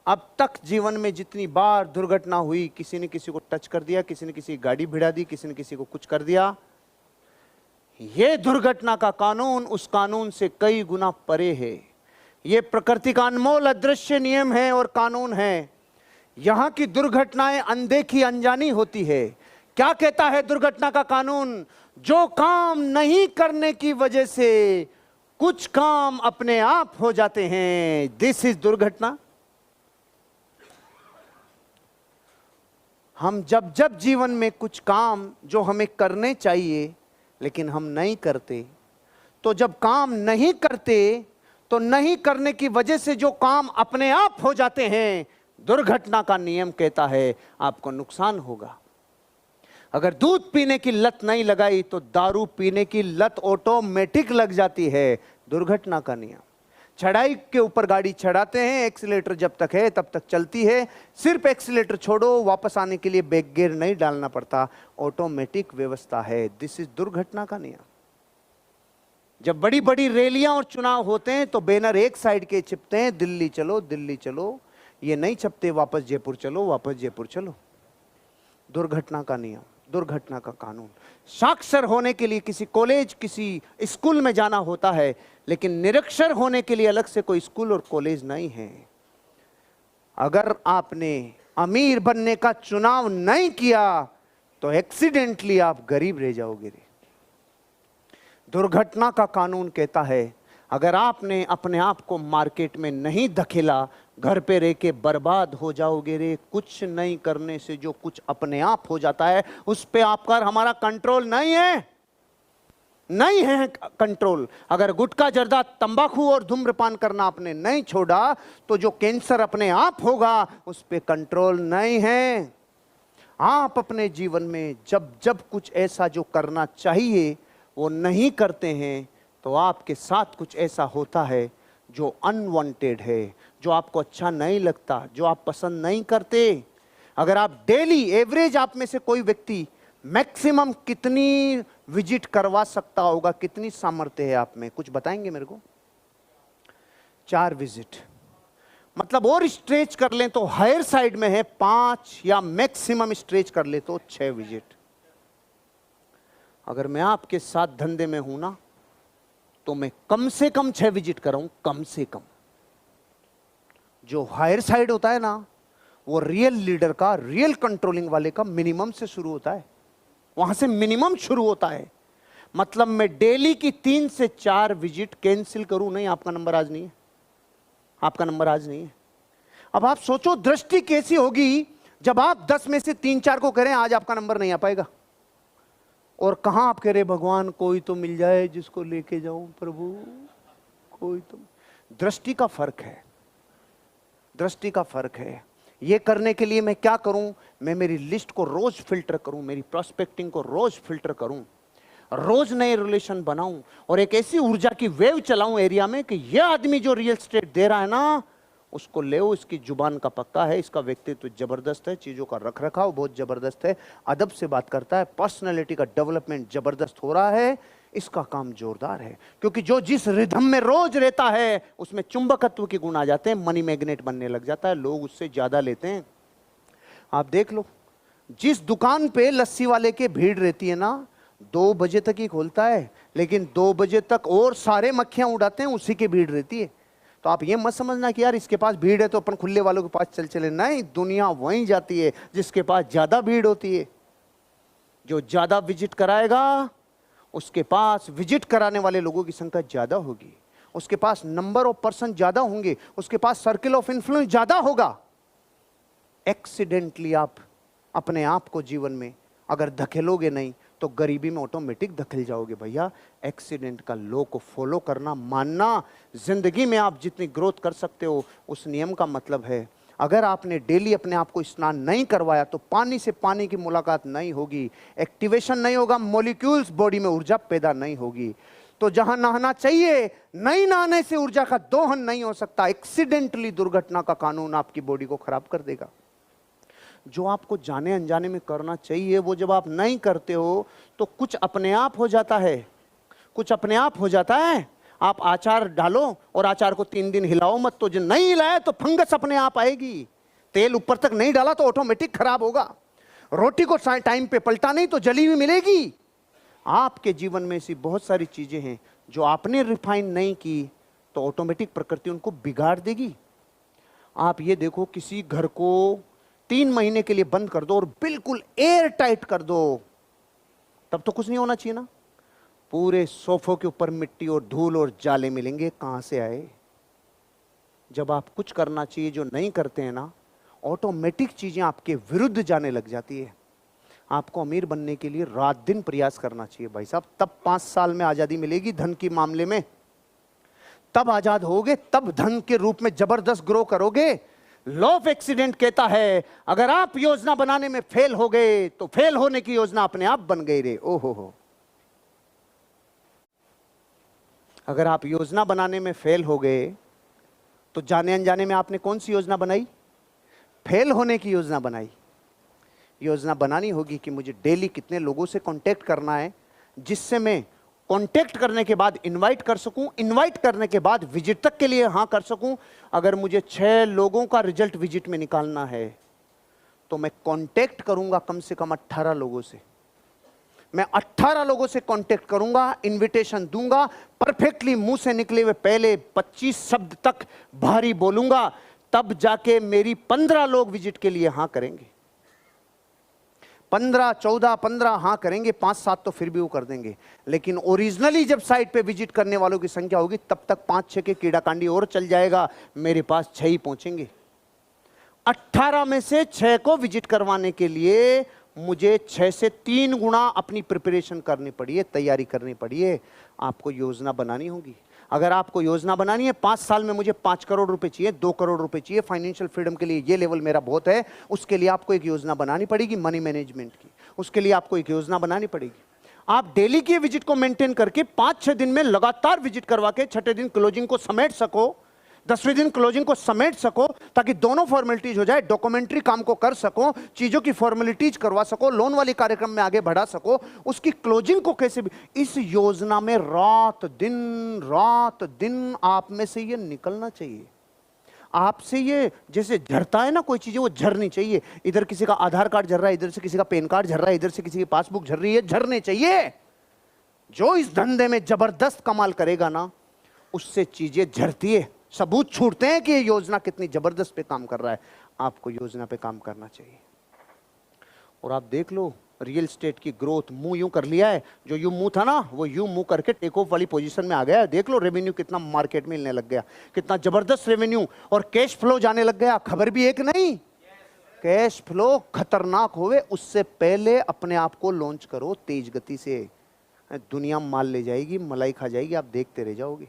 अब तक जीवन में जितनी बार दुर्घटना हुई, किसी ने किसी को टच कर दिया, किसी ने किसी की गाड़ी भिड़ा दी, किसी ने किसी को कुछ कर दिया, यह दुर्घटना का कानून उस कानून से कई गुना परे है। यह प्रकृति का अनमोल अदृश्य नियम है और कानून है। यहां की दुर्घटनाएं अनदेखी अनजानी होती है। क्या कहता है दुर्घटना का कानून? जो काम नहीं करने की वजह से कुछ काम अपने आप हो जाते हैं, दिस इज दुर्घटना। हम जब जब जीवन में कुछ काम जो हमें करने चाहिए लेकिन हम नहीं करते, तो जब काम नहीं करते तो नहीं करने की वजह से जो काम अपने आप हो जाते हैं, दुर्घटना का नियम कहता है आपको नुकसान होगा। अगर दूध पीने की लत नहीं लगाई तो दारू पीने की लत ऑटोमेटिक लग जाती है, दुर्घटना का नियम। चढ़ाई के ऊपर गाड़ी चढ़ाते हैं, एक्सीलेटर जब तक है तब तक चलती है, सिर्फ एक्सीलेटर छोड़ो, वापस आने के लिए ब्रेक गियर नहीं डालना पड़ता, ऑटोमेटिक व्यवस्था है। दिस इज दुर्घटना का नियम। जब बड़ी बड़ी रैलियां और चुनाव होते हैं तो बैनर एक साइड के छिपते हैं, दिल्ली चलो दिल्ली चलो, ये नहीं छपते वापस जयपुर चलो वापस जयपुर चलो। दुर्घटना का नियम, दुर्घटना का कानून। साक्षर होने के लिए किसी कॉलेज किसी स्कूल में जाना होता है, लेकिन निरक्षर होने के लिए अलग से कोई स्कूल और कॉलेज नहीं है। अगर आपने अमीर बनने का चुनाव नहीं किया तो एक्सीडेंटली आप गरीब रह जाओगे। दुर्घटना का कानून कहता है अगर आपने अपने आप को मार्केट में नहीं धकेला, घर पे रह के बर्बाद हो जाओगे रे। कुछ नहीं करने से जो कुछ अपने आप हो जाता है उस पे आपका हमारा कंट्रोल नहीं है, नहीं है कंट्रोल। अगर गुटखा जर्दा तंबाकू और धूम्रपान करना आपने नहीं छोड़ा तो जो कैंसर अपने आप होगा उस पे कंट्रोल नहीं है। आप अपने जीवन में जब जब कुछ ऐसा जो करना चाहिए वो नहीं करते हैं तो आपके साथ कुछ ऐसा होता है जो अनवांटेड है, जो आपको अच्छा नहीं लगता, जो आप पसंद नहीं करते। अगर आप डेली एवरेज आप में से कोई व्यक्ति मैक्सिमम कितनी विजिट करवा सकता होगा, कितनी सामर्थ्य है आप में, कुछ बताएंगे मेरे को? 4 विजिट, मतलब और स्ट्रेच कर लें तो हायर साइड में है 5, या मैक्सिमम स्ट्रेच कर ले तो 6 विजिट। अगर मैं आपके साथ धंधे में हूं ना तो मैं कम से कम 6 विजिट कराऊं, कम से कम। जो हायर साइड होता है ना वो रियल लीडर का, रियल कंट्रोलिंग वाले का मिनिमम से शुरू होता है, वहां से मिनिमम शुरू होता है। मतलब मैं डेली की 3 से 4 विजिट कैंसिल करूं, नहीं आपका नंबर आज नहीं है, आपका नंबर आज नहीं है। अब आप सोचो दृष्टि कैसी होगी जब आप 10 में से 3-4 को करें आज आपका नंबर नहीं आ पाएगा। और कहां आप कह रहे भगवान कोई तो मिल जाए जिसको लेके जाऊं प्रभु, कोई तो। दृष्टि का फर्क है, दृष्टि का फर्क है। ये करने के लिए मैं क्या करूं? मैं मेरी लिस्ट को रोज फिल्टर करूं, मेरी प्रोस्पेक्टिंग को रोज फिल्टर करूं, रोज नए रिलेशन बनाऊं और एक ऐसी ऊर्जा की वेव चलाऊं एरिया में कि यह आदमी जो रियल एस्टेट दे रहा है ना उसको ले, इसकी जुबान का पक्का है, इसका व्यक्तित्व जबरदस्त है, चीजों का रख रखाव बहुत जबरदस्त है, अदब से बात करता है, पर्सनैलिटी का डेवलपमेंट जबरदस्त हो रहा है, इसका काम जोरदार है। क्योंकि जो जिस रिदम में रोज रहता है उसमें चुंबकत्व के गुण आ जाते हैं, मनी मैग्नेट बनने लग जाता है, लोग उससे ज्यादा लेते हैं। आप देख लो जिस दुकान पे लस्सी वाले के भीड़ रहती है ना 2 बजे तक ही खोलता है, लेकिन 2 बजे तक और सारे मक्खियां उड़ाते हैं, उसी की भीड़ रहती है। तो आप ये मत समझना कि यार इसके पास भीड़ है तो अपन खुले वालों के पास चल चले, नहीं, दुनिया वहीं जाती है जिसके पास ज्यादा भीड़ होती है। जो ज्यादा विजिट कराएगा उसके पास विजिट कराने वाले लोगों की संख्या ज्यादा होगी, उसके पास नंबर ऑफ पर्सन ज्यादा होंगे, उसके पास सर्किल ऑफ इन्फ्लुएंस ज्यादा होगा। एक्सीडेंटली आप अपने आप को जीवन में अगर धकेलोगे नहीं तो गरीबी में ऑटोमेटिक धकेल जाओगे भैया। एक्सीडेंट का लॉ को फॉलो करना, मानना, जिंदगी में आप जितनी ग्रोथ कर सकते हो उस नियम का मतलब है अगर आपने डेली अपने आप को स्नान नहीं करवाया तो पानी से पानी की मुलाकात नहीं होगी, एक्टिवेशन नहीं होगा, मॉलिक्यूल्स बॉडी में ऊर्जा पैदा नहीं होगी। तो जहां नहाना चाहिए नहीं नहाने से ऊर्जा का दोहन नहीं हो सकता। एक्सीडेंटली दुर्घटना का कानून आपकी बॉडी को खराब कर देगा। जो आपको जाने अनजाने में करना चाहिए वो जब आप नहीं करते हो तो कुछ अपने आप हो जाता है, कुछ अपने आप हो जाता है। आप अचार डालो और अचार को 3 दिन हिलाओ मत, तो जो नहीं हिलाया तो फंगस अपने आप आएगी। तेल ऊपर तक नहीं डाला तो ऑटोमेटिक खराब होगा। रोटी को टाइम पे पलटा नहीं तो जली हुई मिलेगी। आपके जीवन में ऐसी बहुत सारी चीजें हैं जो आपने रिफाइन नहीं की तो ऑटोमेटिक प्रकृति उनको बिगाड़ देगी। आप ये देखो, किसी घर को 3 महीने के लिए बंद कर दो और बिल्कुल एयर टाइट कर दो, तब तो कुछ नहीं होना चाहिए ना। पूरे सोफों के ऊपर मिट्टी और धूल और जाले मिलेंगे, कहां से आए। जब आप कुछ करना चाहिए जो नहीं करते हैं ना, ऑटोमेटिक चीजें आपके विरुद्ध जाने लग जाती है। आपको अमीर बनने के लिए रात दिन प्रयास करना चाहिए भाई साहब, तब 5 साल में आजादी मिलेगी धन की मामले में। तब आजाद होगे, तब धन के रूप में जबरदस्त ग्रो करोगे। लॉ ऑफ एक्सीडेंट कहता है अगर आप योजना बनाने में फेल हो गए तो फेल होने की योजना अपने आप बन गई रे। ओहो हो, अगर आप योजना बनाने में फेल हो गए तो जाने अनजाने में आपने कौन सी योजना बनाई? फेल होने की योजना बनाई। योजना बनानी होगी कि मुझे डेली कितने लोगों से कांटेक्ट करना है, जिससे मैं कांटेक्ट करने के बाद इनवाइट कर सकूं, इनवाइट करने के बाद विजिट तक के लिए हां कर सकूं। अगर मुझे 6 लोगों का रिजल्ट विजिट में निकालना है तो मैं कांटेक्ट करूंगा कम से कम 18 लोगों से। मैं 18 लोगों से कांटेक्ट करूंगा, इनविटेशन दूंगा, परफेक्टली मुंह से निकले हुए पहले 25 शब्द तक भारी बोलूंगा, तब जाके मेरी 15 लोग विजिट के लिए हां करेंगे। 15, 14, 15 हां करेंगे, 5-7 तो फिर भी वो कर देंगे। लेकिन ओरिजिनली जब साइट पे विजिट करने वालों की संख्या होगी तब तक 5-6 के कीड़ा कांडी और चल जाएगा, मेरे पास 6 ही पहुंचेंगे। 18 में से 6 को विजिट करवाने के लिए मुझे 6 से 3 गुना अपनी प्रिपरेशन करनी पड़ी है, तैयारी करनी पड़ी है। आपको योजना बनानी होगी। अगर आपको योजना बनानी है 5 साल में मुझे 5 करोड़ रुपए चाहिए, 2 करोड़ रुपए चाहिए, फाइनेंशियल फ्रीडम के लिए ये लेवल मेरा बहुत है, उसके लिए आपको एक योजना बनानी पड़ेगी मनी मैनेजमेंट की। उसके लिए आपको एक योजना बनानी पड़ेगी। आप डेली की विजिट को मेंटेन करके 5-6 दिन में लगातार विजिट करवा के 6ठे दिन क्लोजिंग को समेट सको, 10वें दिन क्लोजिंग को समेट सको, ताकि दोनों फॉर्मेलिटीज हो जाए, डॉक्यूमेंट्री काम को कर सको, चीजों की फॉर्मेलिटीज करवा सको, लोन वाली कार्यक्रम में आगे बढ़ा सको, उसकी क्लोजिंग को कैसे भी। इस योजना में रात दिन आप में से ये निकलना चाहिए। आपसे ये जैसे झरता है ना कोई चीजें, वो झरनी चाहिए। इधर किसी का आधार कार्ड झर रहा है, इधर से किसी का पैन कार्ड झर रहा है, इधर से किसी की पासबुक झर रही है, झरने चाहिए। जो इस धंधे में जबरदस्त कमाल करेगा ना, उससे चीजें झरती है, सबूत छूटते हैं कि ये योजना कितनी जबरदस्त पे काम कर रहा है। आपको योजना पे काम करना चाहिए। और आप देख लो रियल स्टेट की ग्रोथ मुंह यूं कर लिया है, जो यूं मुंह था ना वो यूं मुंह करके टेक ऑफ वाली पोजीशन में आ गया है। देख लो रेवेन्यू कितना मार्केट में मिलने लग गया, कितना जबरदस्त रेवेन्यू, और कैश फ्लो जाने लग गया। खबर भी एक नहीं, कैश फ्लो खतरनाक होवे उससे पहले अपने आप को लॉन्च करो तेज गति से। दुनिया माल ले जाएगी, मलाई खा जाएगी, आप देखते रह जाओगे।